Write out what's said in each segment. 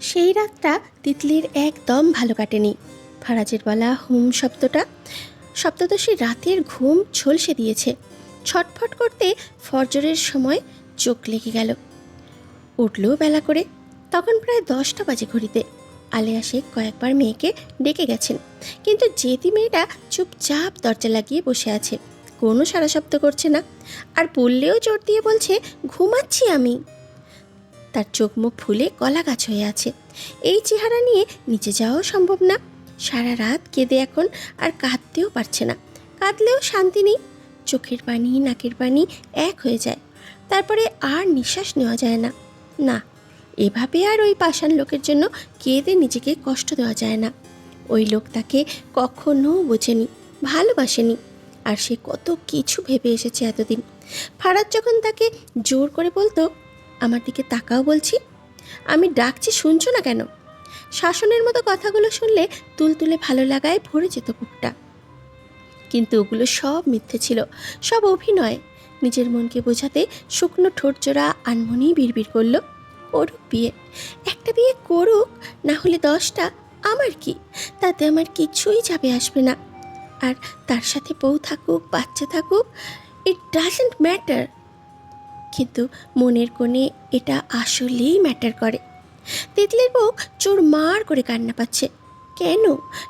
সেই রাতটা তিতলির একদম ভালো কাটেনি। ফারাজের বলা হুম সপ্তদশী রাতের ঘুম ঝলসে দিয়েছে। ছটফট করতে ফজরের সময় চোখ লেগে গেল। উঠল বেলা করে, তখন প্রায় 10টা বাজে ঘড়িতে। আলেয়া শেখ কয়েকবার মেয়েকে ডেকে গেছেন, কিন্তু জেদি মেয়েটা চুপচাপ দরজা লাগিয়ে বসে আছে, কোনো সাড়া শব্দ করছে না। আর বললেও জোর দিয়ে বলছে ঘুমাচ্ছি আমি। তার চোখ মুখ ফুলে গলা গাছ হয়ে আছে। এই চেহারা নিয়ে নিচে যাওয়াও সম্ভব না। সারা রাত কেঁদে এখন আর কাঁদতেও পারছে না, কাঁদলেও শান্তি নেই। চোখের পানি নাকের পানি এক হয়ে যায়, তারপরে আর নিঃশ্বাস নেওয়া যায় না। না, এভাবে আর ওই পাষাণ লোকের জন্য কেঁদে নিজেকে কষ্ট দেওয়া যায় না। ওই লোক তাকে কখনো বোঝেনি, ভালোবাসেনি, আর সে কত কিছু ভেবে এসেছে এতদিন। ফারাজ যখন তাকে জোর করে বলতো আমার দিকে তাকাও বলছি, আমি ডাকছি শুনছো না কেন, শাসনের মতো কথাগুলো শুনলে তুলতুলে ভালো লাগায় ভরে যেত বুকটা। কিন্তু ওগুলো সব মিথ্যে ছিল, সব অভিনয়। নিজের মনকে বোঝাতে শুকনো ঠোঁটজোড়া আনমনেই বিড়বিড় করলো, করুক বিয়ে, একটা বিয়ে করুক, না হলে 10টা, আমার কি, তাতে আমার কিছুই যাবে আসবে না। আর তার সাথে বউ থাকুক বাচ্চা থাকুক, ইট ডাজন্ট ম্যাটার। কিন্তু মনের কোণে এটা আসলেই ম্যাটার করে। তিতলির বুক চোরমার করে কান্না পাচ্ছে। কেন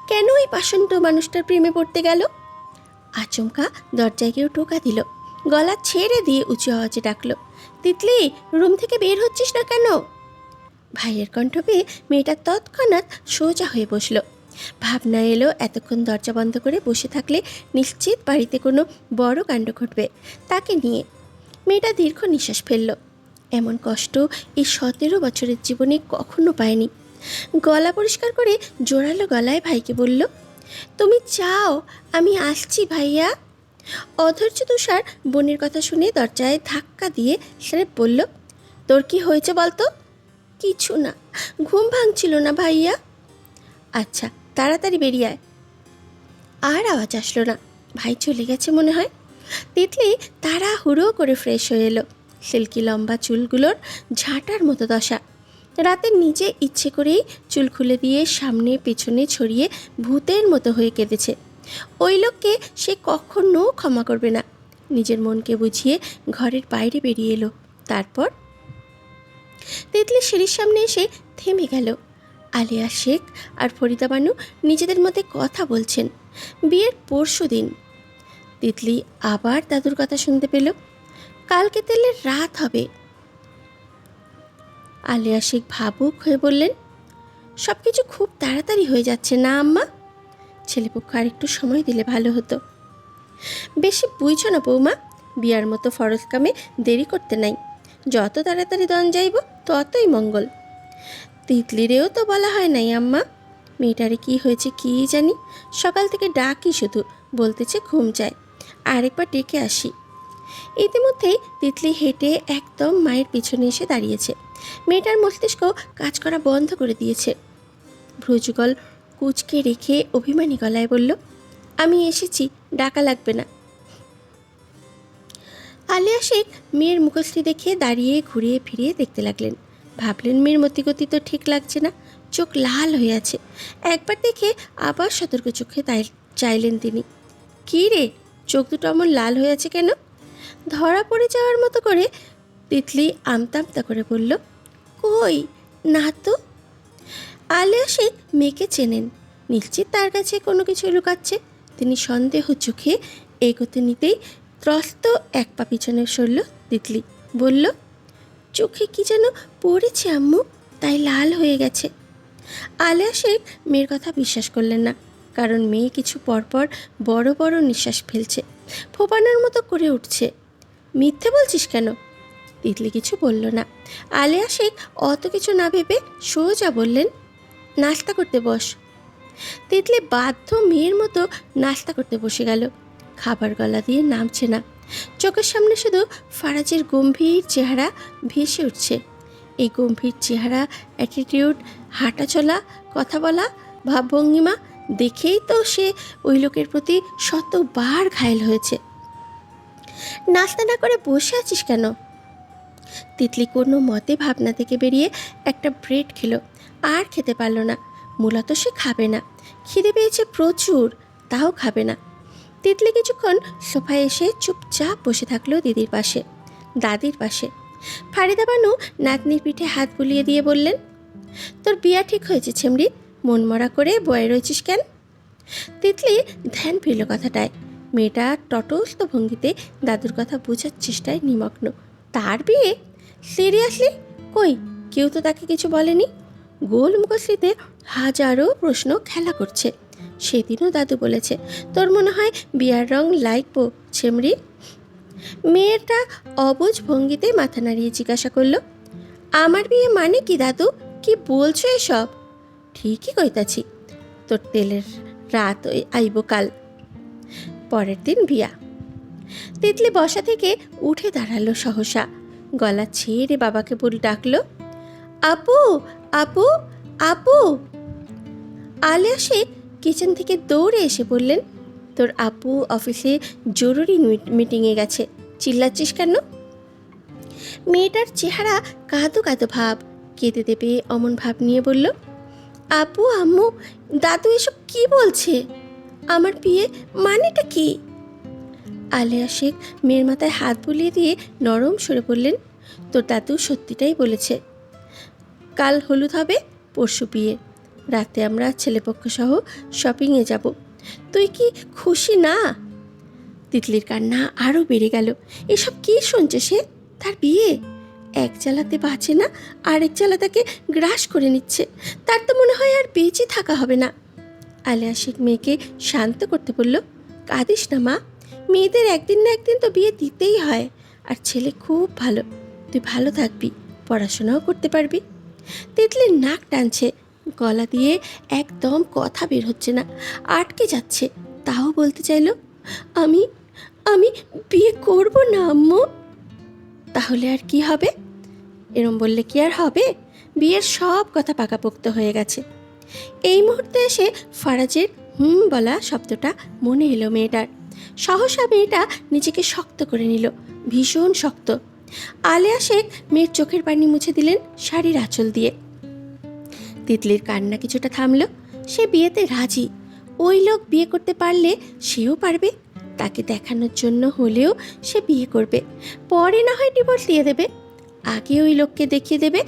কেন ওই পাষণ্ড মানুষটার প্রেমে পড়তে গেল? আচমকা দরজায় কেউ টোকা দিল। গলা ছেড়ে দিয়ে উঁচু আওয়াজে ডাকলো, তিতলি, রুম থেকে বের হচ্ছিস না কেন? ভাইয়ের কণ্ঠ পেয়ে মেয়েটা তৎক্ষণাৎ সোজা হয়ে বসলো। ভাবনা এলো এতক্ষণ দরজা বন্ধ করে বসে থাকলে নিশ্চিত বাড়িতে কোনো বড় কাণ্ড ঘটবে তাকে নিয়ে। মেয়েটা দীর্ঘ নিঃশ্বাস ফেলল। এমন কষ্ট এই 17 বছরের জীবনে কখনো পায়নি। গলা পরিষ্কার করে জোরালো গলায় ভাইকে বলল, তুমি চাও আমি আসছি ভাইয়া। অধৈর্য তুষার বোনের কথা শুনে দরজায় ধাক্কা দিয়ে স্রেফ বলল, তোর কি হয়েছে বলতো? কিছু না, ঘুম ভাঙছিল না ভাইয়া। আচ্ছা, তাড়াতাড়ি বেরিয়ে আয়। আর আওয়াজ আসলো না। ভাই চলে গেছে মনে হয়। তিতলি তাড়াহুড়ো করে ফ্রেশ হয়ে এলো। সিল্কি লম্বা চুলগুলোর ঝাঁটার মতো দশা। রাতে নিজে ইচ্ছে করেই চুল খুলে দিয়ে সামনে পেছনে ছড়িয়ে ভূতের মতো হয়ে কেঁদেছে। ওই লোককে সে কখনো ক্ষমা করবে না। নিজের মনকে বুঝিয়ে ঘরের বাইরে বেরিয়ে এলো। তারপর তিতলি সিঁড়ির সামনে এসে থেমে গেল। আলিয়া শেখ আর ফরিদা বানু নিজেদের মধ্যে কথা বলছেন। বিয়ের পরশু দিন তিতলি আবার দাদুর কথা শুনতে পেল, কালকে তেলের রাত হবে। আলিয়া শেখ ভাবুক হয়ে বললেন, সব কিছু খুব তাড়াতাড়ি হয়ে যাচ্ছে না আম্মা? ছেলেপক্ষ আর একটু সময় দিলে ভালো হতো। বেশি বুঝছো না বৌমা, বিয়ার মতো ফরজ কামে দেরি করতে নাই। যত তাড়াতাড়ি দন যাইব ততই মঙ্গল। তিতলিরেও তো বলা হয় নাই আম্মা। মেয়েটারে কি হয়েছে কি জানি, সকাল থেকে ডাকি শুধু, বলতেছে ঘুম চায়, আরেকবার ডেকে আসি। ইতিমধ্যেই তিতলি হেঁটে একদম মায়ের পিছনে এসে দাঁড়িয়েছে। মেয়েটার মস্তিষ্ক কাজ করা বন্ধ করে দিয়েছে। ভ্রুযুগল কুচকে রেখে অভিমানী গলায় বলল, আমি এসেছি, ডাকা লাগবে না। আলিয়া শেখ মেয়ের মুখশ্রী দেখে দাঁড়িয়ে ঘুরিয়ে ফিরিয়ে দেখতে লাগলেন। ভাবলেন মেয়ের মতিগতি তো ঠিক লাগছে না, চোখ লাল হয়ে আছে। একবার দেখে আবার সতর্ক চোখে চাইলেন তিনি। কী রে, চোখ দুটো অমন লাল হয়ে আছে কেন? ধরা পড়ে যাওয়ার মতো করে তিতলি আমতা করে বলল, কই না তো। আলিয়া শেখ মেয়েকে চেনেন, নিশ্চিত তার কাছে কোনো কিছু লুকাচ্ছে। তিনি সন্দেহ চোখে এগোতে নিতেই ত্রস্ত এক পা পিছনে সরল তিতলি। বলল, চোখে কি যেন পড়েছে আম্মু, তাই লাল হয়ে গেছে। আলিয়া শেখ মেয়ের কথা বিশ্বাস করলেন না, কারণ মেয়ে কিছু পরপর বড় বড় নিঃশ্বাস ফেলছে, ফোপানোর মতো করে উঠছে। মিথ্যে বলছিস কেন? তিতলি কিছু বলল না। আলিয়া শেখ অত কিছু না ভেবে সোজা বললেন, নাস্তা করতে বস। তিতলি বাধ্য মেয়ের মতো নাস্তা করতে বসে গেল। খাবার গলা দিয়ে নামছে না। চোখের সামনে শুধু ফারাজের গম্ভীর চেহারা ভেসে উঠছে। এই গম্ভীর চেহারা, অ্যাটিটিউড, হাঁটা চলা, কথা বলা, ভাবভঙ্গিমা দেখেই তো সে ওই লোকের প্রতি শতবার ঘায়েল হয়েছে। নাস্তা না করে বসে আছিস কেন? তিতলি কোনো মতে ভাবনা থেকে বেরিয়ে একটা ব্রেড খেলো, আর খেতে পারল না। মূলত সে খাবে না, খিদে পেয়েছে প্রচুর, তাও খাবে না। তিতলি কিছুক্ষণ সোফায় এসে চুপচাপ বসে থাকলো দিদির পাশে, দাদির পাশে। ফারিদা বানু নাতনির পিঠে হাত বুলিয়ে দিয়ে বললেন, তোর বিয়া ঠিক হয়েছে ছেমড়ি, মনমরা করে বয়ে রয়েছিস কেন? তিতলি ধ্যান ফিরল কথাটায়। মেয়েটা তটস্থ ভঙ্গিতে দাদুর কথা বোঝার চেষ্টায় নিমগ্ন। তার বিয়ে? সিরিয়াসলি? কই, কেউ তো তাকে কিছু বলেনি। গোল মুখশ্রীতে হাজারো প্রশ্ন খেলা করছে। সেদিনও দাদু বলেছে, তোর মনে হয় বিয়ার রং লাগবো ছেমড়ি। মেয়েটা অবুঝ ভঙ্গিতে মাথা নাড়িয়ে জিজ্ঞাসা করলো, আমার বিয়ে মানে কি দাদু? কি বলছো এসব? ঠিকই কইতাছি, তোর তেলের রাত আইব কাল। পরের দিন বিয়া। তিতলি বসা থেকে উঠে দাঁড়ালো সহসা, গলা ছেড়ে বাবাকে বলে ডাকলো, আপু আপু আপু। আলিয়া শেখ কিচেন থেকে দৌড়ে এসে বললেন, তোর আপু অফিসে জরুরি মিটিংয়ে গেছে, চিল্লাচ্ছিস কেন? মেয়েটার চেহারা কাঁদো কাঁদো ভাব, কেঁদে দেবে অমন ভাব নিয়ে বলল, আপু আম্মু দাদু এসব কি বলছে? আমার বিয়ে মানেটা কি? আলিয়া শেখ মেয়ের মাথায় হাত বুলিয়ে দিয়ে নরম সরে বললেন, তোর দাদু সত্যিটাই বলেছে, কাল হলুদ হবে, পরশু বিয়ে, রাতে আমরা ছেলেপক্ষ সহ শপিংয়ে যাব। তুই কি খুশি না? তিতলির কান্না আরও বেড়ে গেল। এসব কি শুনছে সে? তার বিয়ে? এক জ্বালাতে বাঁচে না, আরেক জ্বালা তাকে গ্রাস করে নিচ্ছে। তার তো মনে হয় আর বেঁচে থাকা হবে না। আলিয়া শেখ মেয়েকে শান্ত করতে বলল, কাঁদিস না মা, মেয়েদের একদিন না একদিন তো বিয়ে দিতেই হয়। আর ছেলে খুব ভালো, তুই ভালো থাকবি, পড়াশোনাও করতে পারবি। তিতলির নাক টানছে, গলা দিয়ে একদম কথা বের হচ্ছে না, আটকে যাচ্ছে। তাও বলতে চাইল, আমি আমি বিয়ে করব না আম্মু। তাহলে আর কি হবে? এরম বললে কি আর হবে? বিয়ের সব কথা পাকাপোক্ত হয়ে গেছে। এই মুহূর্তে এসে ফারাজের বলা শব্দটা মনে এলো মেয়েটার। সহসা মেয়েটা নিজেকে শক্ত করে নিল, ভীষণ শক্ত। আলিয়া শেখ মেয়ের চোখের পানি মুছে দিলেন শাড়ির আঁচল দিয়ে। তিতলির কান্না কিছুটা থামল। সে বিয়েতে রাজি। ওই লোক বিয়ে করতে পারলে সেও পারবে। তাকে দেখানোর জন্য হলেও সে বিয়ে করবে, পরে না হয় ডিভোর্স দিয়ে দেবে। আগে ওই লোককে দেখিয়ে দেবে,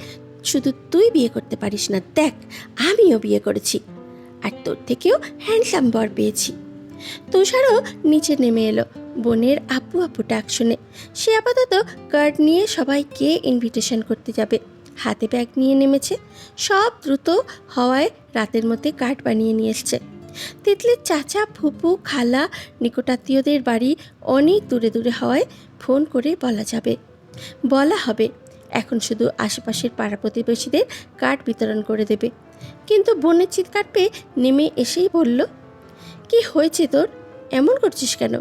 শুধু তুই বিয়ে করতে পারিস না, দেখ আমিও বিয়ে করেছি, আর তোর থেকেও হ্যান্ডসাম বর পেয়েছি। তুষারও নিচে নেমে এলো বোনের আপু আপু ডাক শুনে। সে আপাতত কার্ড নিয়ে সবাইকে ইনভিটেশন করতে যাবে। হাতে ব্যাগ নিয়ে নেমেছে। সব দ্রুত হওয়ায় রাতের মধ্যে কার্ড বানিয়ে নিয়ে এসছে। তিতলির চাচা ফুপু খালা নিকটাত্মীয়দের বাড়ি অনেক দূরে দূরে হওয়ায় ফোন করে বলা হবে। এখন শুধু আশেপাশের পাড়া প্রতিবেশীদের কার্ড বিতরণ করে দেবে। কিন্তু বোনের চিৎকার পেয়ে নেমে এসেই বলল, কি হয়েছে তোর, এমন করছিস কেন?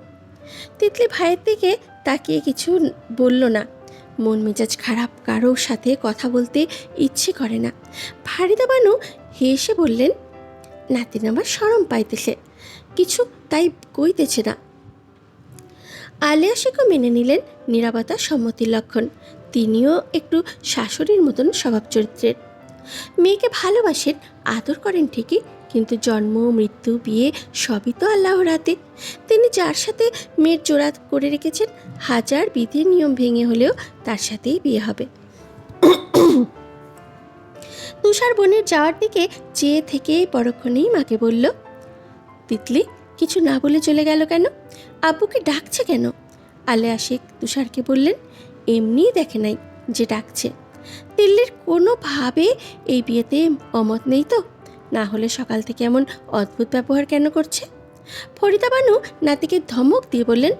তিতলি ভাইয়ের দিকে তাকিয়ে কিছু বলল না। মন মেজাজ খারাপ, কারোর সাথে কথা বলতে ইচ্ছে করে না। ফারিদা বানু হেসে বললেন, নাতিন আমার শরম পাইতেছে, কিছু তাই কইতেছে না। আলিয়া শেখও মেনে নিলেন নীরবতা সম্মতির লক্ষণ। তিনিও একটু শাশুড়ির মতন স্বভাব চরিত্রের। মেয়েকে ভালোবাসেন, আদর করেন ঠিকই, কিন্তু জন্ম মৃত্যু বিয়ে সবই তো আল্লাহর হাতে। তিনি যার সাথে মেয়ের জোড়া করে রেখেছেন, হাজার বিধির নিয়ম ভেঙে হলেও তার সাথেই বিয়ে হবে। তুষার বোনের যাওয়ার দিকে চেয়ে থেকে পরক্ষণেই মাকে বলল, তিতলি কিছু না বলে চলে গেল কেন? আব্বুকে ডাকছে কেন? আলিয়া শেখ তুষারকে বললেন, এমনিই দেখে নাই যে ডাকছে। তিল্লির কোনোভাবে এই বিয়েতে অমত নেই তো, না হলে সকাল থেকে এমন অদ্ভুত ব্যবহার কেন করছে? ফরিদা বানু নাতিকে ধমক দিয়ে বললেন,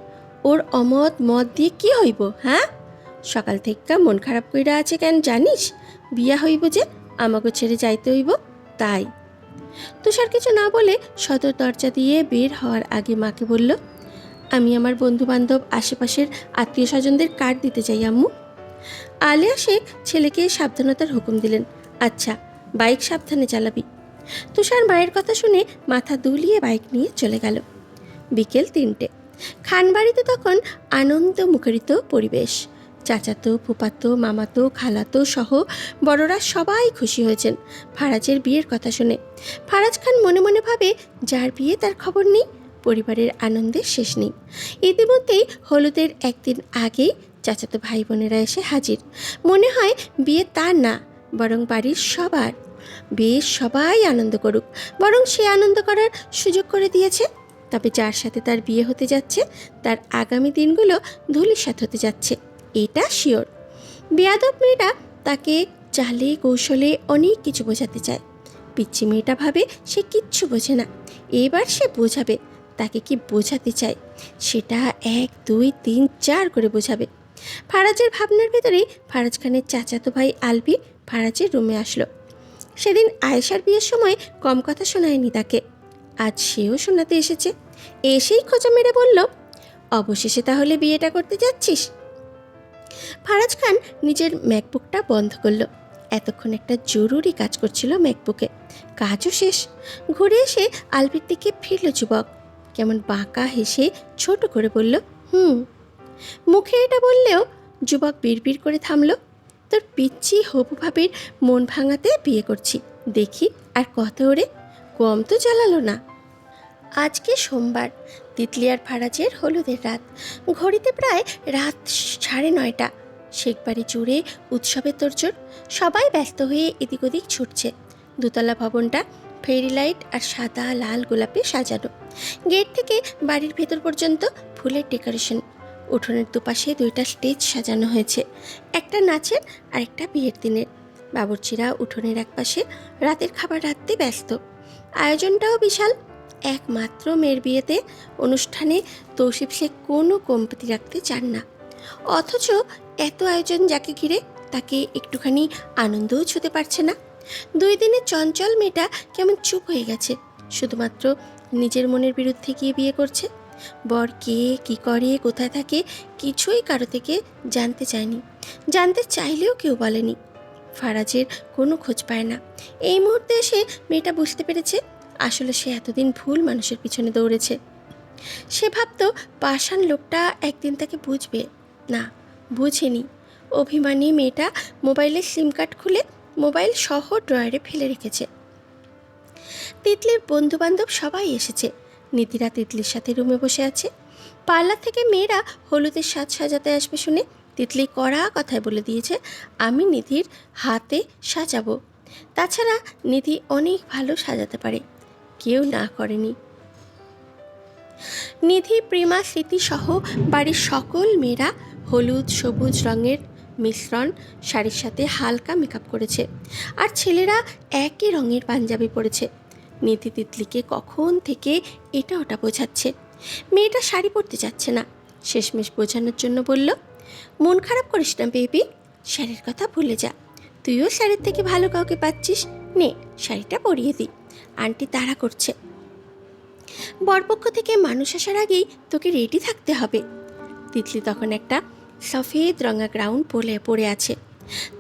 ওর অমত মত দিয়ে কি হইব? হ্যাঁ, সকাল থেকে মন খারাপ কইরা আছে কেন জানিস? বিয়া হইব যে, আমাকে ছেড়ে যাইতে হইব তাই। তুষার কিছু না বলে সদর দরজা দিয়ে বের হওয়ার আগে মাকে বলল, আমি আমার বন্ধু বান্ধব আশেপাশের আত্মীয় স্বজনদের কার্ড দিতে চাই আম্মু। আলিয়া শেখ ছেলেকে সাবধানতার হুকুম দিলেন, আচ্ছা বাইক সাবধানে চালাবি। তুষার মায়ের কথা শুনে মাথা দুলিয়ে বাইক নিয়ে চলে গেল। বিকেল 3টে। খানবাড়িতে তখন আনন্দ মুখরিত পরিবেশ। চাচাতো, ফুপাতো, মামাতো, খালাতো সহ বড়রা সবাই খুশি হয়েছেন ফারাজের বিয়ের কথা শুনে। ফারাজ খান মনে মনে ভাবে, যার বিয়ে তার খবর নেই, পরিবারের আনন্দের শেষ নেই। ইতিমধ্যেই হলুদের একদিন আগেই চাচাতো ভাই বোনেরা এসে হাজির। মনে হয় বিয়ে তার না, বরং বাড়ির সবার। বেশ, সবাই আনন্দ করুক, বরং সে আনন্দ করার সুযোগ করে দিয়েছে। তবে যার সাথে তার বিয়ে হতে যাচ্ছে, তার আগামী দিনগুলো ধূলিসাৎ হতে যাচ্ছে, এটা শিওর। বেয়াদব মেয়েটা তাকে চালে কৌশলে অনেক কিছু বোঝাতে চায়। পিচ্চি মেয়েটা ভাবে সে কিচ্ছু বোঝে না। এবার সে বোঝাবে তাকে কি বোঝাতে চায়, সেটা 1, 2, 3, 4 করে বোঝাবে। ফারাজের ভাবনার ভেতরেই ফারাজ খানের চাচাতো ভাই আলবি ফারাজের রুমে আসলো। সেদিন আয়েশার বিয়ের সময় কম কথা শোনায়নি তাকে, আজ সেও শোনাতে এসেছে। এসেই খোঁচা মেরে বলল, অবশেষে তাহলে বিয়েটা করতে যাচ্ছিস? ফারাজ খান নিজের ম্যাকবুকটা বন্ধ করলো। এতক্ষণ একটা জরুরি কাজ করছিল ম্যাকবুকে, কাজও শেষ। ঘুরে এসে আলবির দিকে ফিরল যুবক। কেমন বাঁকা হেসে ছোট করে বলল, মুখে এটা বললেও যুবক বিড়বিড় করে থামল। তোর পিচ্ছি হবু ভাবির মন ভাঙাতে বিয়ে করছি, দেখি আর কত ওরে, কম তো জ্বালালো না। আজকে সোমবার, তিতলি আর ফারাজের হলুদের রাত। ঘড়িতে প্রায় রাত 9:30। শেখবাড়ি জুড়ে উৎসবের তোড়জোড়। সবাই ব্যস্ত হয়ে এদিক ওদিক ছুটছে। দোতলা ভবনটা ফেরি লাইট আর সাদা লাল গোলাপে সাজানো। গেট থেকে বাড়ির ভেতর পর্যন্ত ফুলের ডেকোরেশন। উঠোনের দুপাশে 2টা স্টেজ সাজানো হয়েছে, একটা নাচের আর একটা বিয়ের দিনের। বাবুর্চিরা উঠোনের একপাশে রাতের খাবার রাঁধতে ব্যস্ত। আয়োজনটাও বিশাল। একমাত্র মেয়ের বিয়েতে অনুষ্ঠানে তৌসিফ শেখ কোনো কমতি রাখতে চান না। অথচ এত আয়োজন যাকে ঘিরে, তাকে একটুখানি আনন্দও ছুঁতে পারছে না। 2 দিনের চঞ্চল মেয়েটা কেমন চুপ হয়ে গেছে, শুধুমাত্র নিজের মনের বিরুদ্ধে গিয়ে বিয়ে করছে। বর কে, কী করে, কোথায় থাকে, কিছুই কারো থেকে জানতে চায়নি। জানতে চাইলেও কেউ বলেনি। ফারাজের কোনো খোঁজ পায় না। এই মুহূর্তে এসে মেয়েটা বুঝতে পেরেছে আসলে সে এতদিন ভুল মানুষের পিছনে দৌড়েছে। সে ভাবত পাষাণ লোকটা একদিন তাকে বুঝবে, না, বুঝেনি। অভিমানী মেয়েটা মোবাইলের সিম কার্ড খুলে মোবাইল সহ ড্রয়ারে ফেলে রেখেছে। তিতলির বন্ধুবান্ধব সবাই এসেছে। নীতিরা তিতলির সাথে রুমে বসে আছে। পার্লার থেকে মেয়েরা হলুদের সাজ সাজাতে আসবে শুনে তিতলি কড়া কথায় বলে দিয়েছে, আমি নিধির হাতে সাজাবো। তাছাড়া নিধি অনেক ভালো সাজাতে পারে, কেউ না করেনি। নিধি, প্রেমা, স্মৃতি সহ বাড়ির সকল মেয়েরা হলুদ সবুজ রঙের মিশ্রণ শাড়ির সাথে হালকা মেকআপ করেছে, আর ছেলেরা একই রঙের পাঞ্জাবি পরেছে। নিধি তিতলিকে কখন থেকে এটা ওটা বোঝাচ্ছে। মেয়েটা শাড়ি পরতে যাচ্ছে না। শেষমেশ বোঝানোর জন্য বলল, মন খারাপ করিস না বেবি, শাড়ির কথা ভুলে যা। তুইও শাড়ির থেকে ভালো কাউকে পাচ্ছিস, নে শাড়িটা পরিয়ে দিই, আন্টি তাড়া করছে। বরপক্ষ থেকে মানুষ আসার আগেই তোকে রেডি থাকতে হবে। তিতলি তখন একটা সফেদ রঙা গ্রাউন পরে আছে।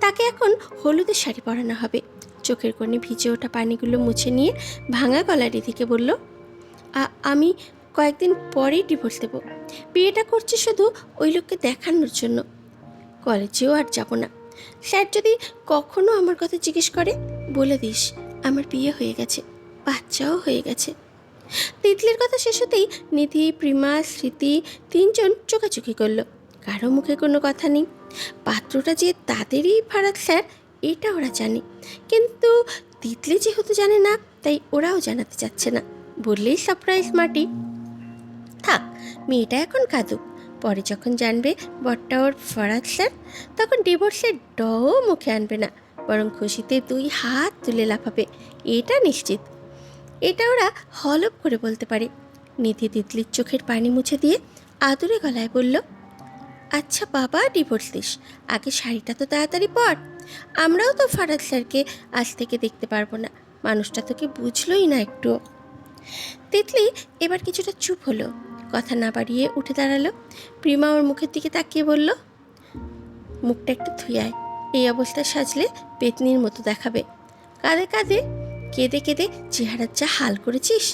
তাকে এখন হলুদের শাড়ি পরানো হবে। চোখের কোণে ভিজে ওঠা পানিগুলো মুছে নিয়ে ভাঙা গলা রিধিকে বলল, আমি কয়েকদিন পরেই ডিভোর্স দেব। বিয়েটা করছি শুধু ওই লোককে দেখানোর জন্য। কলেজেও আর যাব না। স্যার যদি কখনো আমার কথা জিজ্ঞেস করে, বলে দিস আমার বিয়ে হয়ে গেছে, বাচ্চাও হয়ে গেছে। তিতলির কথা শেষ হতেই নিধি, প্রিমা, স্মৃতি 3 জন চোখাচোখি করলো। কারো মুখে কোনো কথা নেই। পাত্রটা যে তাদেরই ফারাজ স্যার এটা ওরা জানে, কিন্তু তিতলি যেহেতু জানে না, তাই ওরাও জানাতে চাচ্ছে না। বললেই সারপ্রাইজ মাটি। থাক, মেয়েটা এখন কাঁদুক। পরে যখন জানবে বরটা ওর ফারাজ স্যার, তখন ডিভোর্সের ডও মুখে আনবে না, বরং খুশিতে 2 হাত তুলে লাফাবে, এটা নিশ্চিত। এটা ওরা হলপ করে বলতে পারে। নিধি তিতলির চোখের পানি মুছে দিয়ে আদুরে গলায় বলল, আচ্ছা বাবা, ডিভোর্স দিস, আগে শাড়িটা তো তাড়াতাড়ি পর। আমরাও তো ফারাজ স্যারকে আজ থেকে দেখতে পারবো না, মানুষটা তোকে বুঝলোই না একটু। তিতলি এবার কিছুটা চুপ হলো, কথা না বাড়িয়ে উঠে দাঁড়ালো। প্রিমা ওর মুখের দিকে তাকিয়ে বলল, মুখটা একটু ধুয়ায়, এই অবস্থায় সাজলে পেতনির মতো দেখাবে। কাঁদে কাঁদে কেঁদে কেঁদে চেহারার যা হাল করেছিস।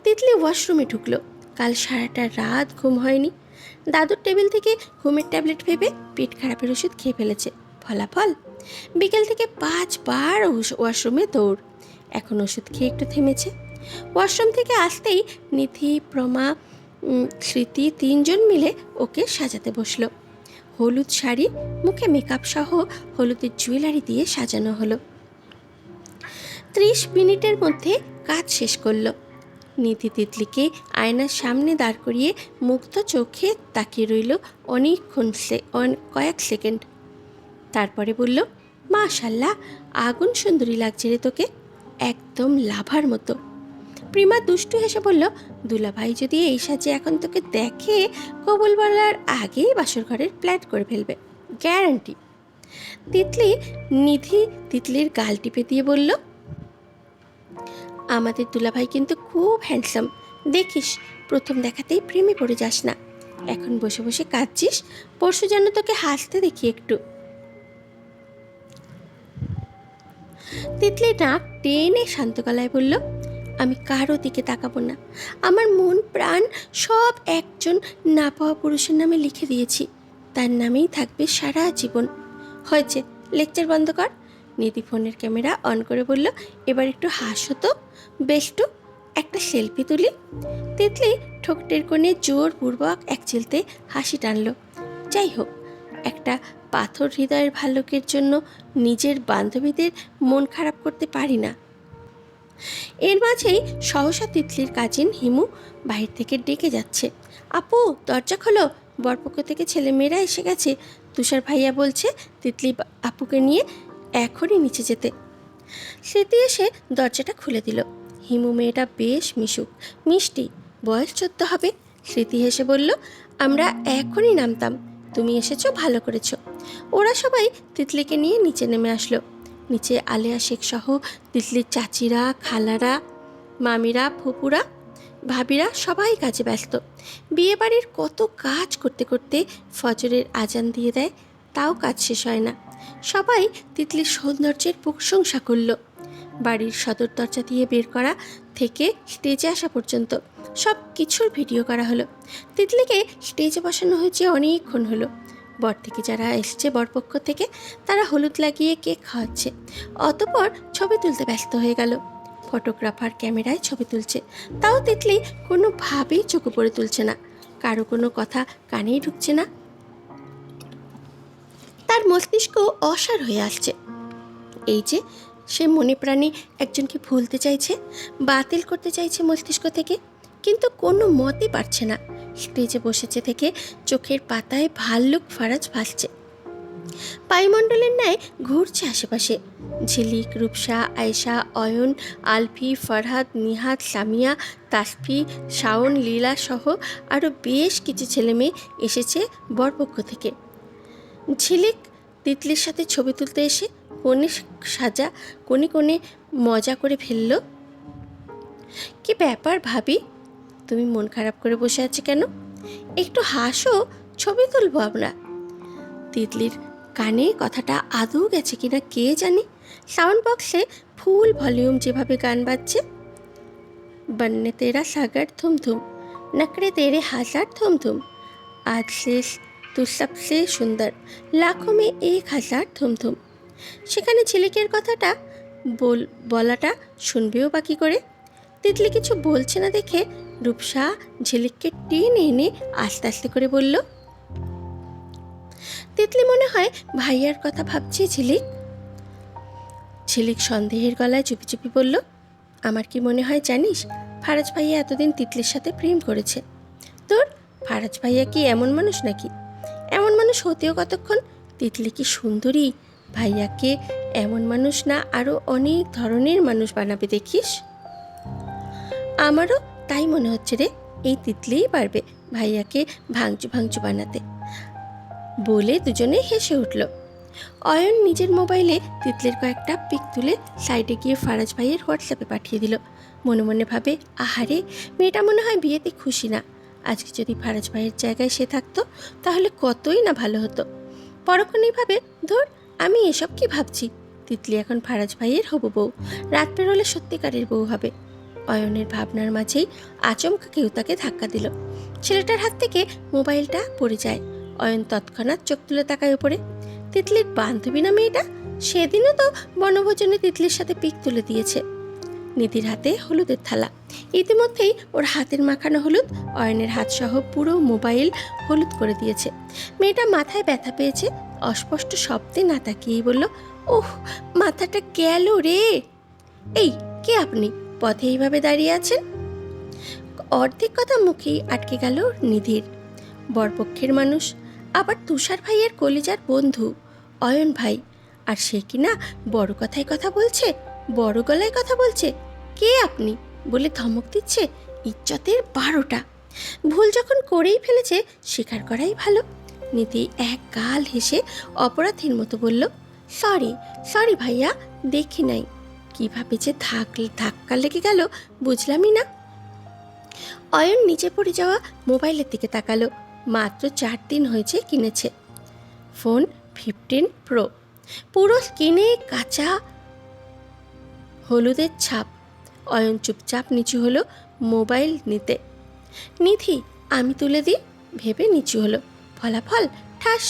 তিতলি ওয়াশরুমে ঢুকলো। কাল সারাটা রাত ঘুম হয়নি। দাদুর টেবিল থেকে ঘুমের ট্যাবলেট ভেবে পেট খারাপের ওষুধ খেয়ে ফেলেছে। ফলাফল বিকেল থেকে 5 বার ওয়াশরুমে দৌড়। এখন ওষুধ খেয়ে একটু থেমেছে। ওয়াশরুম থেকে আসতেই নিধি, প্রমা, স্মৃতি 3 জন মিলে ওকে সাজাতে বসলো। হলুদ শাড়ি, মুখে মেকআপ সহ হলুদের জুয়েলারি দিয়ে সাজানো হলো। 30 মিনিটের মধ্যে কাজ শেষ করলো। নিধি তিতলিকে আয়নার সামনে দাঁড় করিয়ে মুগ্ধ চোখে তাকিয়ে রইল অনেকক্ষণ, কয়েক সেকেন্ড। তারপরে বলল, মাশাল্লাহ, আগুন সুন্দরী লাগছে রে তোকে, একদম লাভার মতো। প্রিমা দুষ্টু হেসে বলল, দুলাভাই যদি এই সাজে এখন তোকে দেখে কবুল বলার আগেই বাসর ঘরের প্ল্যান করে ফেলবে, গ্যারান্টি। নিধি তিতলির গাল টিপে দিয়ে বলল, আমাদের দুলাভাই কিন্তু খুব হ্যান্ডসাম, দেখিস প্রথম দেখাতেই প্রেমে পড়ে যাস না। এখন বসে বসে কাঁদছিস, পরশু যেন তোকে হাসতে দেখি একটু। তিতলি নাক টেনে শান্ত গলায় বলল, আমি কারো দিকে তাকাবো না, আমার মন প্রাণ সব একজন না পাওয়া পুরুষের নামে লিখে দিয়েছি, তার নামেই থাকবে সারা জীবন। হয়েছে, লেকচার বন্ধ কর। নিধি ফোনের ক্যামেরা অন করে বলল, এবার একটু হাসো তো বেষ্টু, একটা সেলফি তুলি। তিতলি ঠোঁটের কোণে জোরপূর্বক এক চিলতে হাসি টানল। যাই হোক, একটা পাথর হৃদয়ের ভালুকের জন্য নিজের বান্ধবীদের মন খারাপ করতে পারি না। এর মাঝেই সহসা তিতলির কাজিন হিমু বাহির থেকে ডেকে যাচ্ছে, আপু দরজা খোলো, বরপক্ষ থেকে ছেলেমেয়েরা এসে গেছে। তুষার ভাইয়া বলছে তিতলি আপুকে নিয়ে এখনই নিচে যেতে। স্মৃতি এসে দরজাটা খুলে দিল। হিমু মেয়েটা বেশ মিষ্টি, বয়স 14 হবে। স্মৃতি হেসে বলল, আমরা এখনই নামতাম, তুমি এসেছো, ভালো করেছো। ওরা সবাই তিতলিকে নিয়ে নিচে নেমে আসলো। নিচে আলেয়া শেখ সহ তিতলির চাচিরা, খালারা, মামিরা, ফুপুরা, ভাবিরা সবাই কাজে ব্যস্ত। বিয়ে বাড়ির কত কাজ করতে করতে ফজরের আজান দিয়ে দেয়, তাও কাজ শেষ হয় না। সবাই তিতলির সৌন্দর্যের প্রশংসা করল। বাড়ির সদর দরজা দিয়ে বের করা থেকে স্টেজে আসা পর্যন্ত সব কিছুর ভিডিও করা হলো। তিতলিকে স্টেজে বসানো হয়েছে অনেকক্ষণ হলো। বর থেকে যারা এসছে বরপক্ষ থেকে, তারা হলুদ লাগিয়ে কেক খাওয়াচ্ছে। অতঃপর ছবি তুলতে ব্যস্ত হয়ে গেল। ফটোগ্রাফার ক্যামেরায় ছবি তুলছে, তাও তিতলি কোনোভাবেই চোখ পড়ে তুলছে না, কারো কোনো কথা কানেই ঢুকছে না। তার মস্তিষ্ক অসাড় হয়ে আসছে। এই যে সে মনে প্রাণে একজনকে ভুলতে চাইছে, বাতিল করতে চাইছে মস্তিষ্ক থেকে, কিন্তু কোনো মতই পারছে না। স্টেজে বসেছে থেকে চোখের পাতায় ভাল্লুক ফারাজ ভাসছে, বায়ুমণ্ডলের ন্যায় ঘুরছে আশেপাশে। ঝিলিক, রূপসা, আয়েশা, অয়ন, আলফি, ফরহাদ, নিহাদ, সামিয়া, তাসফি, শাওন, লীলা সহ আরও বেশ কিছু ছেলেমেয়ে এসেছে বরপক্ষ থেকে। ঝিলিক তিতলির সাথে ছবি তুলতে এসে কোণে কোণে মজা করে ফেলল, কি ব্যাপার ভাবি, তুমি মন খারাপ করে বসে আছো কেন? একটু হাসো, ছবি তুলবো আমরা। তিতলির কানে কথাটা আদৌ গেছে কিনা কে জানে। সাউন্ড বক্সে ফুল ভলিউম যেভাবে গান বাজছে, বন্নে তেরা সাগর থুম থুম, নকরে তেরে হাজার থুম থুম, আজ শেষ তু সবসে সুন্দর, লাখো মে 1000 থুম থুম। সেখানে ঝিলিকের কথাটা বলাটা শুনবেও বাকি করে। তিতলি কিছু বলছে না দেখে রূপসা ঝিলিককে টেনে এনে আস্তে আস্তে করে বলল, তিতলি মনে হয় ভাইয়ার কথা ভাবছে। ঝিলিক সন্দেহের গলায় চুপি চুপি বলল, আমার কি মনে হয় জানিস, ফারাজ ভাইয়া এতদিন তিতলির সাথে প্রেম করেছে। তোর ফারাজ ভাইয়া কি এমন মানুষ নাকি? এমন মানুষ হতেও কতক্ষণ। তিতলি কি সুন্দরী, ভাইয়াকে এমন মানুষ না আরও অনেক ধরনের মানুষ বানাবে দেখিস। আমারও তাই মনে হচ্ছে রে, এই তিতলিই পারবে ভাইয়াকে ভাঙচু বানাতে, বলে দুজনে হেসে উঠল। অয়ন নিজের মোবাইলে তিতলির কয়েকটা পিক তুলে সাইডে গিয়ে ফারাজ ভাইয়ের হোয়াটসঅ্যাপে পাঠিয়ে দিল। মনে মনে ভাবে, আহারে, মেয়েটা মনে হয় বিয়েতে খুশি না। আজকে যদি ফারাজ ভাইয়ের জায়গায় সে থাকতো তাহলে কতই না ভালো হতো। পরক্ষণেই ভাবে, ধর, আমি এসব কি ভাবছি, তিতলি এখন ফারাজ ভাইয়ের হবু বউ, রাত পেরোলে সত্যিকারের বউ হবে। অয়নের ভাবনার মাঝেই আচমকা কেউ তাকে ধাক্কা দিল। ছেলেটার হাত থেকে মোবাইলটা পড়ে যায়। অয়ন তৎক্ষণাৎ চোখ তুলে তাকায় উপরে। তিতলির বান্ধবী না মেয়েটা? সেদিনও তো বনভোজনে তিতলির সাথে পিক তুলে দিয়েছে। নিধির হাতে হলুদের থালা। ইতিমধ্যেই ওর হাতের মাখানো হলুদ অয়নের হাত সহ পুরো মোবাইল হলুদ করে দিয়েছে। মেয়েটা মাথায় ব্যথা পেয়েছে। অস্পষ্ট শব্দে না তাকিয়েই বলল, ওহ, মাথাটা গেল রে। এই, কে আপনি? পথে এইভাবে দাঁড়িয়ে আছেন? অর্ধেক কথা মুখেই আটকে গেল নিধির। বরপক্ষের মানুষ, আবার তুষার ভাইয়ের কলিজার বন্ধু অয়ন ভাই, আর সে কিনা বড় কথায় কথা বলছে, বড় গলায় কথা বলছে। কে আপনি বলে ধমক দিচ্ছে। ইজ্জতের 12টা। ভুল যখন করেই ফেলেছে স্বীকার করাই ভালো। নিধি এক গাল হেসে অপরাধীর মতো বলল, সরি সরি ভাইয়া, দেখি নাই। কিভাবে যে ধাক্কা লেগে গেল বুঝলামই না। অয়ন নিচে পড়ে যাওয়া মোবাইলের দিকে তাকালো। মাত্র 4 দিন হয়েছে কিনেছে। ফোন 15 প্রো, পুরো স্ক্রিনে কাঁচা হলুদের ছাপ। অয়ন চুপচাপ নিচু হলো মোবাইল নিতে। নিধি, আমি তুলে দিই ভেবে নিচু হলো। ফলাফল ঠাস।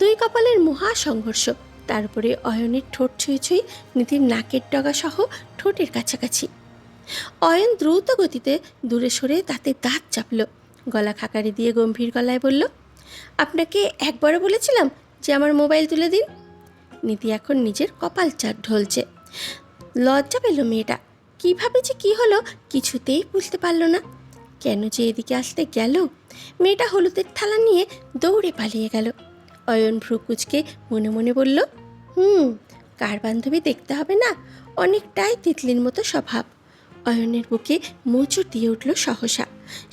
2 কপালের মহা সংঘর্ষ। তারপরে অয়নের ঠোঁট ছুঁই ছুঁই, নিধির নাকের ডগা সহ ঠোঁটের কাছাকাছি। অয়ন দ্রুত গতিতে দূরে সরে তাতে দাঁত চাপল। গলা খাকারি দিয়ে গম্ভীর গলায় বলল, আপনাকে একবারও বলেছিলাম যে আমার মোবাইল তুলে দিন। নিধি এখন নিজের কপাল ঢলছে। লজ্জা পেল মেয়েটা। কিভাবে যে কি হলো কিছুতেই বুঝতে পারল না। কেন যে এদিকে আসতে গেল? মেয়েটা হলুদের থালা নিয়ে দৌড়ে পালিয়ে গেল। অয়ন ভ্রু কুঁচকে মনে মনে বলল, কার বান্ধবী দেখতে হবে না, অনেকটাই তিতলির মতো স্বভাব। অয়নের বুকে মোচড় দিয়ে উঠল সহসা।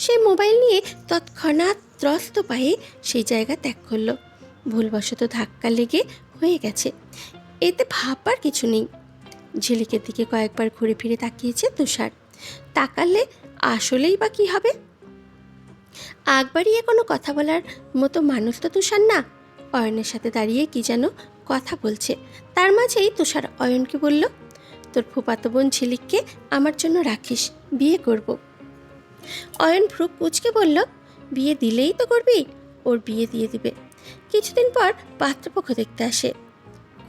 সে মোবাইল নিয়ে তৎক্ষণাৎ ত্রস্ত পায়ে সেই জায়গা ত্যাগ করল। ভুলবশত ধাক্কা লেগে হয়ে গেছে, এতে ভাববার কিছু নেই। ঝিলিকের দিকে কয়েকবার ঘুরে ফিরে তাকিয়েছে তুষার। তাকালে আসলেই বা কি হবে? আগ বাড়িয়ে কোনো কথা বলার মতো মানুষ তো তুষার না। অয়নের সাথে দাঁড়িয়ে কি যেন কথা বলছে। তার মাঝেই তুষার অয়নকে বলল, তোর ফুফাতো বোন ঝিলিককে আমার জন্য রাখিস, বিয়ে করব। অয়ন ভ্রু কুঁচকে বলল, বিয়ে দিলেই তো করবি? ওর বিয়ে দিয়ে দিবে। কিছুদিন পর পাত্রপক্ষ দেখতে আসে।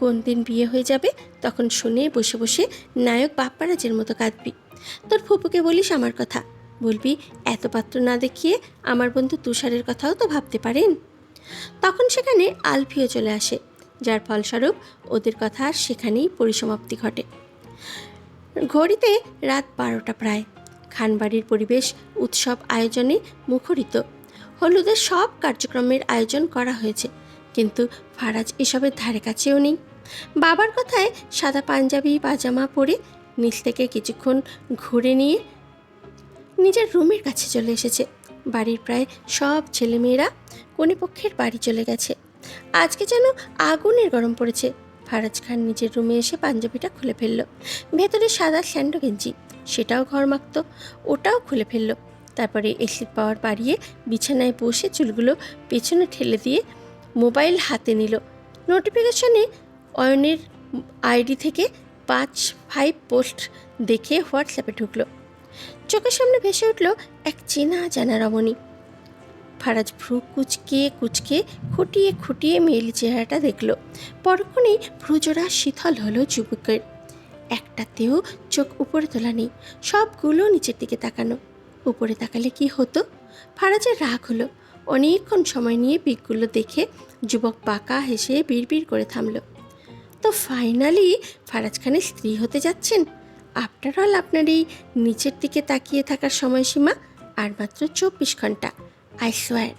কোন দিন বিয়ে হয়ে যাবে তখন শুনে বসে বসে নায়ক বাপ্পারাজের মতো কাঁদবি। তোর ফুপুকে বলিস আমার কথা, বলবি এত পাত্র না দেখিয়ে আমার বন্ধু তুষারের কথাও তো ভাবতে পারেন। তখন সেখানে আলফিও চলে আসে, যার ফলস্বরূপ ওদের কথা আর সেখানেই পরিসমাপ্তি ঘটে। ঘড়িতে রাত 12টা প্রায়। খানবাড়ির পরিবেশ উৎসব আয়োজনে মুখরিত। হলুদের সব কার্যক্রমের আয়োজন করা হয়েছে, কিন্তু ফারাজ এসবের ধারে কাছেও নেই। বাবার কথায় সাদা পাঞ্জাবি পাজামা পরে নিচ থেকে কিছুক্ষণ ঘুরে নিয়ে নিজের রুমের কাছে চলে এসেছে। বাড়ির প্রায় সব ছেলেমেয়েরা কনেপক্ষের বাড়ি চলে গেছে। আজকে যেন আগুনের গরম পড়েছে। ফারাজ খান নিজের রুমে এসে পাঞ্জাবিটা খুলে ফেলল। ভেতরে সাদা স্যান্ডো গেঞ্জি, সেটাও ঘরমাক্ত, ওটাও খুলে ফেলল। তারপরে এসির পাওয়ার বাড়িয়ে বিছানায় বসে চুলগুলো পেছনে ঠেলে দিয়ে মোবাইল হাতে নিল। নোটিফিকেশনে অয়নের আইডি থেকে 5 পোস্ট দেখে হোয়াটসঅ্যাপে ঢুকলো। চোখের সামনে ভেসে উঠল এক চেনা জানা রমণী। ফারাজ ভ্রু কুচকে কুচকে খুঁটিয়ে খুঁটিয়ে মেয়েলি চেহারাটা দেখল। পরক্ষণেই ভ্রুজোড়া শীতল হলো যুবকের। একটাতেও চোখ উপরে তোলা নেই, সবগুলো নিচের দিকে তাকানো। উপরে তাকালে কি হতো? ফারাজের রাগ হলো। অনেকক্ষণ সময় নিয়ে পিকগুলো দেখে যুবক বাঁকা হেসে বিড়বিড় করে থামল। তো ফাইনালি ফারাজ খানের স্ত্রী হতে যাচ্ছেন। আফটার অল আপনার এই নিচের দিকে তাকিয়ে থাকার সময়সীমা আর মাত্র 24 ঘন্টা। আই সোয়ার,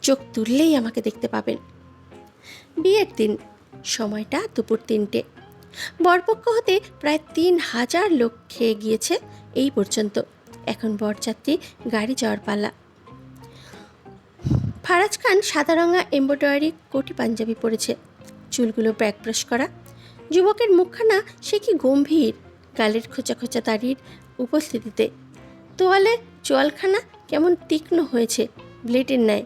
চোখ তুললেই আমাকে দেখতে পাবেন। বিয়ের দিন, সময়টা দুপুর 3টে। বরপক্ষ হতে প্রায় 3000 লোক খেয়ে গিয়েছে এই পর্যন্ত। এখন বরযাত্রী গাড়ি যাওয়ার পালা। ফারাজ খান সাদা রঙা এমব্রয়ডারি কোটি পাঞ্জাবি পরেছে, চুলগুলো ব্যাক ব্রাশ করা। যুবকের মুখখানা সে কি গম্ভীর, গালের খোঁচা খোঁচা দাড়ির উপস্থিতিতে। তোয়ালে চোয়ালখানা কেমন তীক্ষ্ণ হয়েছে, ব্লেডের ন্যায়।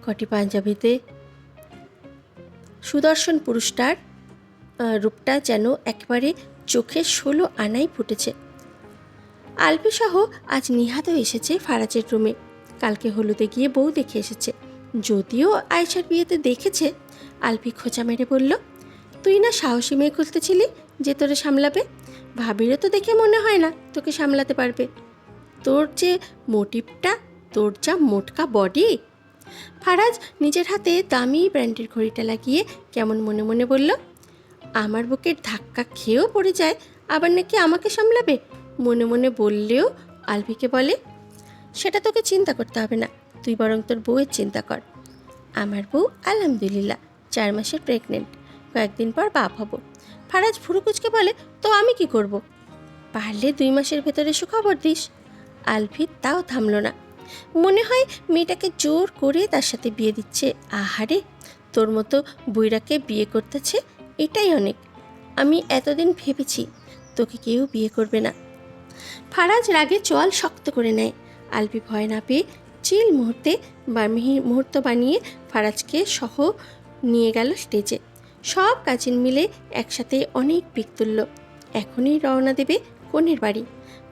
কটি পাঞ্জাবিতে সুদর্শন পুরুষটার রূপটা যেন একেবারে চোখে 16 আনাই ফুটেছে। আলপি সহ আজ নিহাতও এসেছে ফারাজের রুমে। কালকে হলুদে গিয়ে বউ দেখে এসেছে। যদিও আয়েশার বিয়েতে দেখেছে। আলপি খোঁচা মেরে বলল, তুই না সাহসী মেয়ে খুঁজতেছিলি যে তোরে সামলাবে? ভাবিরও তো দেখে মনে হয় না তোকে সামলাতে পারবে। তোর যে মোটিভটা, তোর যা মোটকা বডি। ফারাজ নিজের হাতে দামি ব্র্যান্ডের ঘড়িটা লাগিয়ে কেমন মনে মনে বলল, আমার বুকের ধাক্কা খেয়েও পড়ে যায়, আবার নাকি আমাকে সামলাবে। মনে মনে বললেও আলভিকে বলে, সেটা তোকে চিন্তা করতে হবে না, তুই বরং তোর বউয়ের চিন্তা কর। আমার বউ আলহামদুলিল্লাহ 4 মাসের প্রেগনেন্ট, কয়েকদিন পর বাপ হব। ফারাজ ফুরুকুচকে বলে, তো আমি কি করব? পারলে 2 মাসের ভেতরে সুখবর দিস। আলভি তাও থামল না। মনে হয় মেয়েটাকে জোর করে তার সাথে বিয়ে দিচ্ছে। আহারে, তোর মতো বুইরাকে বিয়ে করতেছে, এটাই অনেক। আমি এতদিন ভেবেছি তোকে কেউ বিয়ে করবে না। ফারাজ রাগে চোয়াল শক্ত করে নেয়। আলভি ভয় না পেয়ে চিল মুহূর্ত বানিয়ে ফারাজকে সহ নিয়ে গেল স্টেজে। সব কাজিন মিলে একসাথে অনেক পিক তুলল। এখনই রওনা দেবে কনের বাড়ি।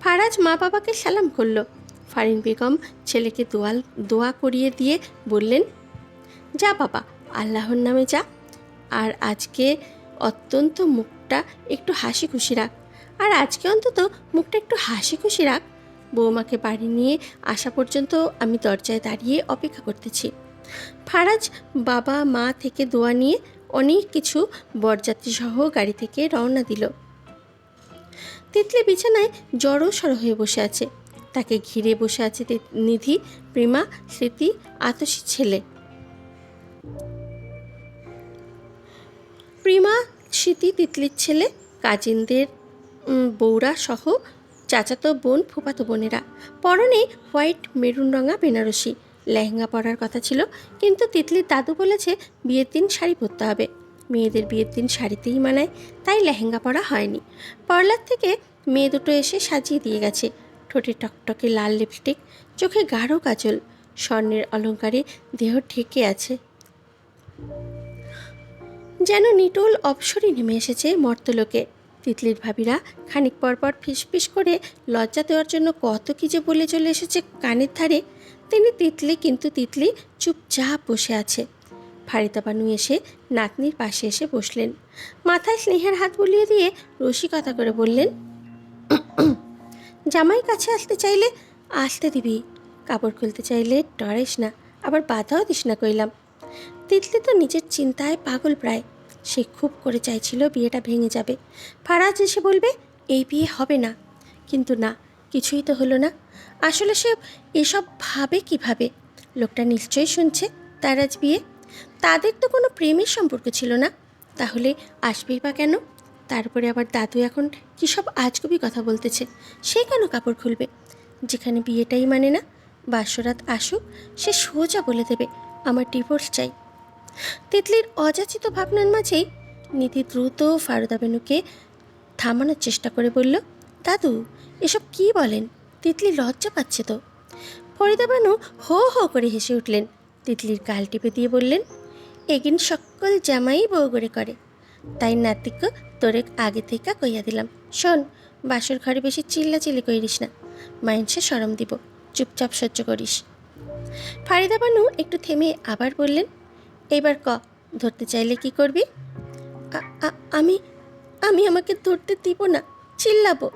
ফারাজ মা বাবাকে সালাম করল। ফারিন বেগম ছেলেকে দোয়া করিয়ে দিয়ে বললেন, যা বাবা, আল্লাহর নামে যা। আর আজকে অত্যন্ত মুখটা একটু হাসি খুশি রাখ। বৌমাকে বাড়ি নিয়ে আসা পর্যন্ত আমি দরজায় দাঁড়িয়ে অপেক্ষা করতেছি। ফারাজ বাবা মা থেকে দোয়া নিয়ে অনেক কিছু বরযাত্রী সহ গাড়ি থেকে রওনা দিল। তিতলি বিছানায় জড়োসড়ো হয়ে বসে আছে। তাকে ঘিরে বসে আছে নিধি, প্রিমা, স্মৃতি, আতসী ছেলে। প্রিমা, স্মৃতি, তিতলির ছেলে, কাজিনদের বৌরা সহ চাচাতো বোন, ফুফাতো বোনেরা। পরনে হোয়াইট মেরুন রঙা বেনারসি। লেহেঙ্গা পরার কথা ছিল, কিন্তু তিতলির দাদু বলেছে বিয়ের দিন শাড়ি পরতে হবে। মেয়েদের বিয়ের দিন শাড়িতেই মানায়, তাই লেহেঙ্গা পরা হয়নি। পার্লার থেকে মেয়ে দুটো এসে সাজিয়ে দিয়ে গেছে। ঠোঁটে টকটকে লাল লিপস্টিক, চোখে গাঢ় কাজল, স্বর্ণের অলঙ্কারে দেহ ঢেকে আছে। যেন নিটোল অপসরই নেমে এসেছে মর্তলোকে। তিতলির ভাবিরা খানিক পরপর ফিসফিস করে লজ্জা দেওয়ার জন্য কত কি যে বলে চলে এসেছে কানের ধারে। কিন্তু তিতলি চুপচাপ বসে আছে। ফারিদা বানু এসে নাতনির পাশে এসে বসলেন। মাথায় স্নেহের হাত বুলিয়ে দিয়ে রসিকতা করে বললেন, জামাই কাছে আসতে চাইলে আসতে দিবি, কাপড় খুলতে চাইলে ডরিস না, আবার বাধাও দিস না কইলাম। তিতলি তো নিজের চিন্তায় পাগল প্রায়। সে খুব করে চাইছিল বিয়েটা ভেঙে যাবে, ফারাজ এসে বলবে এই বিয়ে হবে না। কিন্তু না, কিছুই তো হলো না। আসলে সে এসব ভাবে কিভাবে? লোকটা নিশ্চয়ই শুনছে তার আজ বিয়ে। তাদের তো কোনো প্রেমের সম্পর্ক ছিল না, তাহলে আসবেই বা কেন? তারপরে আবার দাদু এখন কী সব আজগুবি কথা বলতেছে, সে কেন কাপড় খুলবে? যেখানে বিয়েটাই মানে না, বাসরাত আসুক, সে সোজা বলে দেবে আমার ডিভোর্স চাই। তিতলির অযাচিত ভাবনার মাঝেই নিধি দ্রুত ফারুদা বেনুকে থামানোর চেষ্টা করে বলল, দাদু এসব কি বলেন? তিতলি লজ্জা পাচ্ছে তো। ফরিদা বানু হো হো করে হেসে উঠলেন। তিতলির গাল টিপে দিয়ে বললেন, এগিন সকল জামাই বউ করে করে, তাই নাতিক তোরে আগে থেকে কইয়া দিলাম। শোন, বাসর ঘরে বেশি চিল্লাচিল্লি করিস না, মাইন্ডসে সরম দিব, চুপচাপ সহ্য করিস। ফারিদা বানু একটু থেমে আবার বললেন, এইবার ধরতে চাইলে কি করবি? আমি আমি আমাকে ধরতে দিব না, চিল্লাবো,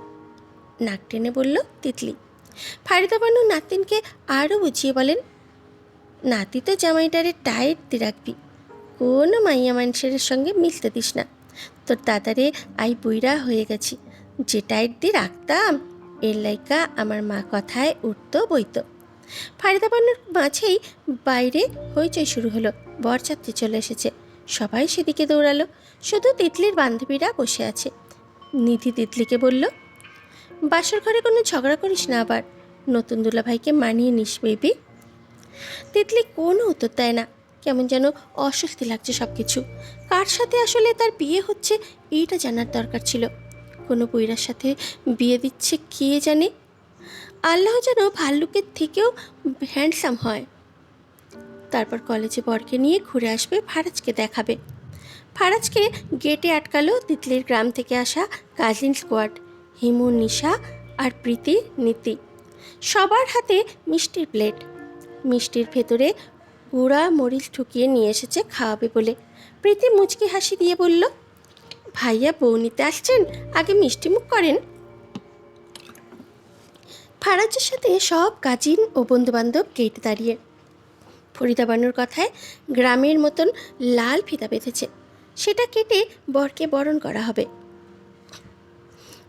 নাক টেনে বলল তিতলি। ফারিদা বানু নাতিনকে আরও বুঝিয়ে বলেন, নাতি তো জামাইটারে টাইট দিয়ে রাখবি, কোনো মাইয়া মানুষের সঙ্গে মিলতে দিস না। তোর দাদারে আই বুইরা হয়ে গেছি, যে টাইট দিয়ে রাখতাম, এর লাইকা আমার মা কথায় উঠতো বইতো। ফারিদা বানুর মাঝেই বাইরে হইচই শুরু হলো। বরযাত্রী চলে এসেছে, সবাই সেদিকে দৌড়ালো। শুধু তিতলির বান্ধবীরা বসে আছে। নিধি তিতলিকে বলল, বাসর ঘরে কোনো ঝগড়া করিস না, আবার নতুন দুলাভাইকে মানিয়ে নিস বেবি। তিতলি কোনো উত্তর দেয় না। কেমন যেন অস্বস্তি লাগছে সব কিছু। কার সাথে আসলে তার বিয়ে হচ্ছে এইটা জানার দরকার ছিল। কোনো বইরার সাথে বিয়ে দিচ্ছে কে জানে। আল্লাহ যেন ভাল্লুকের থেকেও হ্যান্ডসাম হয়। তারপর কলেজে বরকে নিয়ে ঘুরে আসবে, ফারাজকে দেখাবে। ফারাজকে গেটে আটকালো তিতলির গ্রাম থেকে আসা কাজিন স্কোয়াড, হিমু, নিশা, আর প্রীতি, নীতি। সবার হাতে মিষ্টির প্লেট। মিষ্টির ভেতরে গুঁড়া মরিচ ঠুকিয়ে নিয়ে এসেছে খাওয়াবে বলে। প্রীতি মুচকি হাসি দিয়ে বলল, ভাইয়া বউ নিতে আসছেন, আগে মিষ্টি মুখ করেন। ফারাজের সাথে সব কাজিন ও বন্ধুবান্ধব গেটে দাঁড়িয়ে। ফরিদা বানুর কথায় গ্রামের মতন লাল ফিতা বেঁধেছে, সেটা কেটে বরকে বরণ করা হবে।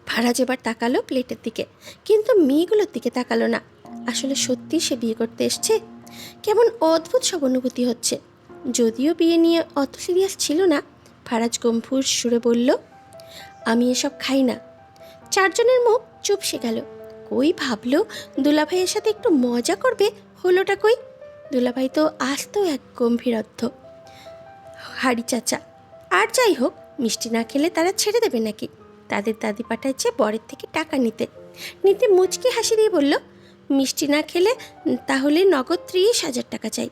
ফারাজ এবার তাকালো প্লেটের দিকে, কিন্তু মেয়েগুলোর দিকে তাকালো না। আসলে সত্যি সে বিয়ে করতে এসছে। কেমন অদ্ভুত সব অনুভূতি হচ্ছে। যদিও বিয়ে নিয়ে অত সিরিয়াস ছিল না, ফারাজ গম্ভীর সুরে বলল, আমি এসব খাই না। চারজনের মুখ চুপসে গেল। কই ভাবলো দুলাভাইয়ের সাথে একটু মজা করবে, হলোটা কই? দুলাভাই তো আসতো এক গম্ভীরত্ব হাড়ি চাচা। আর যাই হোক, মিষ্টি না খেলে তারা ছেড়ে দেবে নাকি? তাদের দাদি পাঠাচ্ছে বরের থেকে টাকা নিতে। নিতে মুচকি হাসি দিয়ে বলল, মিষ্টি না খেলে তাহলে নগদ 30,000 টাকা চাই,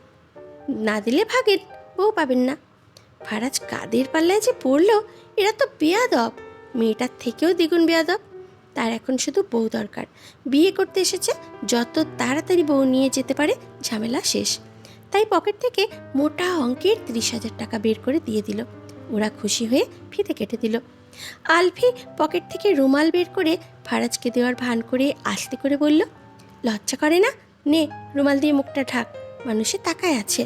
না দিলে ভাগের বউ পাবেন না। ফারাজ কাদের পাল্লায় যে পড়লো, এরা তো বেয়াদব, মেয়েটার থেকেও দ্বিগুণ বেয়াদব। তার এখন শুধু বউ দরকার। বিয়ে করতে এসেছে, যত তাড়াতাড়ি বউ নিয়ে যেতে পারে ঝামেলা শেষ। তাই পকেট থেকে মোটা অঙ্কের 30,000 টাকা বের করে দিয়ে দিল। ওরা খুশি হয়ে ফিতে কেটে দিল। আলফি পকেট থেকে রুমাল বের করে ফারাজকে দেওয়ার ভান করে আস্তে করে বলল, লজ্জা করে না? নে, রুমাল দিয়ে মুখটা ঢাক, মানুষে তাকায় আছে।